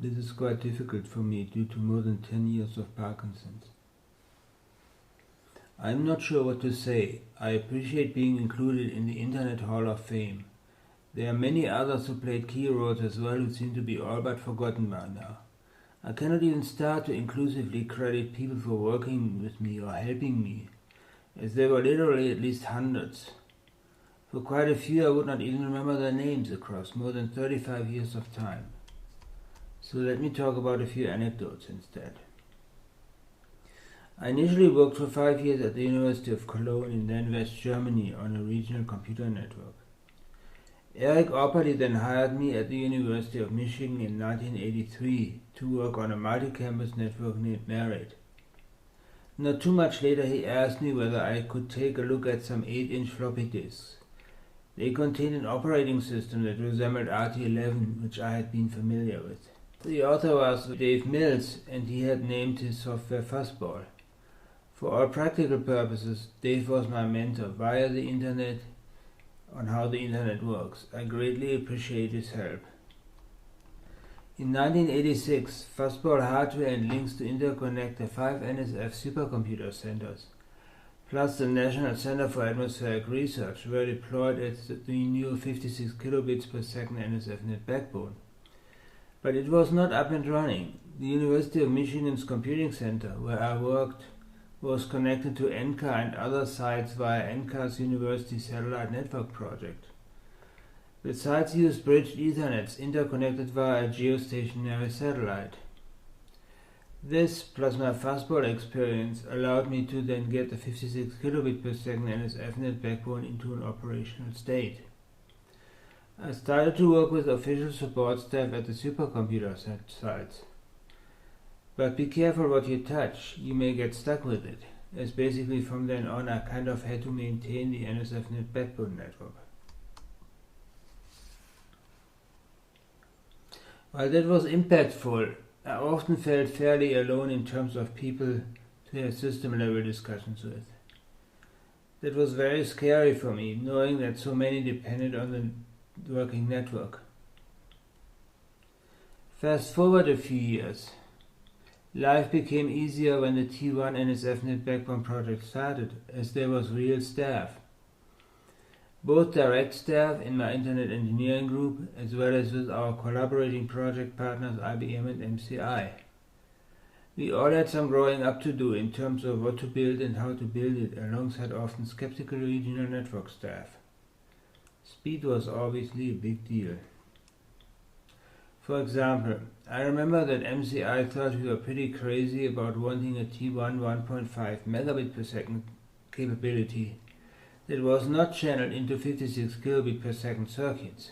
This is quite difficult for me due to more than 10 years of Parkinson's. I'm not sure what to say. I appreciate being included in the Internet Hall of Fame. There are many others who played key roles as well who seem to be all but forgotten by now. I cannot even start to inclusively credit people for working with me or helping me, as there were literally at least hundreds. For quite a few I would not even remember their names across more than 35 years of time. So let me talk about a few anecdotes instead. I initially worked for 5 years at the University of Cologne in then West Germany on a regional computer network. Eric Opperly then hired me at the University of Michigan in 1983 to work on a multi-campus network named Merit. Not too much later he asked me whether I could take a look at some 8-inch floppy disks. They contained an operating system that resembled RT11, which I had been familiar with. The author was Dave Mills, and he had named his software Fuzzball. For all practical purposes, Dave was my mentor via the internet on how the internet works. I greatly appreciate his help. In 1986, Fuzzball hardware and links to interconnect the 5 NSF supercomputer centers, plus the National Center for Atmospheric Research, were deployed at the new 56 kilobits per second NSFnet backbone. But it was not up and running. The University of Michigan's computing center, where I worked, was connected to NCAR and other sites via NCAR's University Satellite Network project. The sites used bridged Ethernets interconnected via a geostationary satellite. This, plus my Fuzzball experience, allowed me to then get the 56 kilobit per second NSFnet backbone into an operational state. I started to work with official support staff at the supercomputer sites. But be careful what you touch, you may get stuck with it, as basically from then on I kind of had to maintain the NSFnet backbone network. While that was impactful, I often felt fairly alone in terms of people to have system level discussions with. That was very scary for me, knowing that so many depended on the working network. Fast forward a few years. Life became easier when the T1 NSFnet backbone project started, as there was real staff. Both direct staff in my internet engineering group, as well as with our collaborating project partners IBM and MCI. We all had some growing up to do in terms of what to build and how to build it, alongside often skeptical regional network staff. Speed was obviously a big deal. For example, I remember that MCI thought we were pretty crazy about wanting a T1 1.5 megabit per second capability that was not channeled into 56 kilobit per second circuits.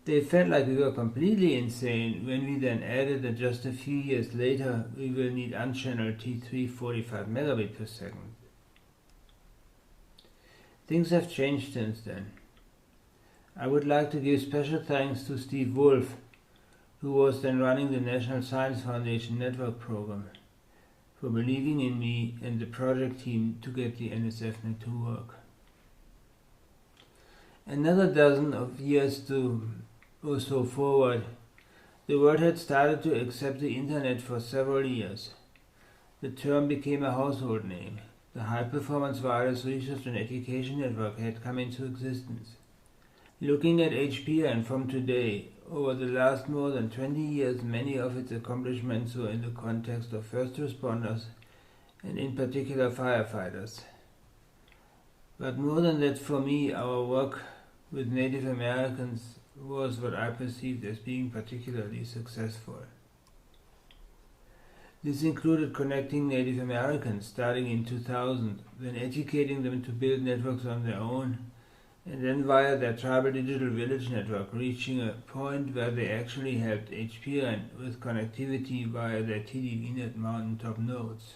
They felt like we were completely insane when we then added that just a few years later we will need unchanneled T3 45 megabit per second. Things have changed since then. I would like to give special thanks to Steve Wolf, who was then running the National Science Foundation Network Program, for believing in me and the project team to get the NSFnet to work. Another dozen of years or so forward, the world had started to accept the internet for several years. The term became a household name. The High Performance Wireless Research and Education Network had come into existence. Looking at HPN from today, over the last more than 20 years, many of its accomplishments were in the context of first responders and in particular firefighters. But more than that, for me, our work with Native Americans was what I perceived as being particularly successful. This included connecting Native Americans starting in 2000, then educating them to build networks on their own, and then via their tribal digital village network reaching a point where they actually helped HPN with connectivity via their TDVNet mountaintop nodes.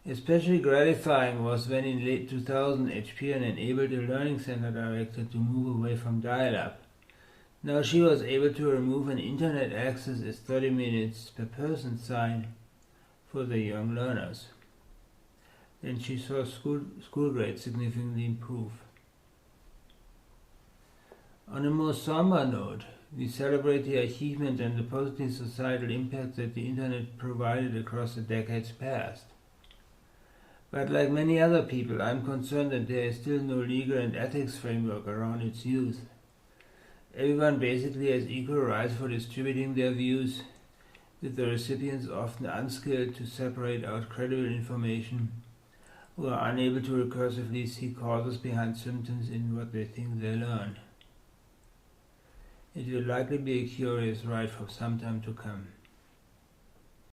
Especially gratifying was when in late 2000 HPN enabled a learning center director to move away from dial-up. Now she was able to remove an internet access as 30 minutes per person sign for the young learners. Then she saw school grades significantly improve. On a more somber note, We celebrate the achievements and the positive societal impact that the Internet provided across the decades past. But like many other people, I'm concerned that there is still no legal and ethics framework around its use. Everyone basically has equal rights for distributing their views, with the recipients often unskilled to separate out credible information, who are unable to recursively see causes behind symptoms in what they think they learn. It will likely be a curious ride for some time to come.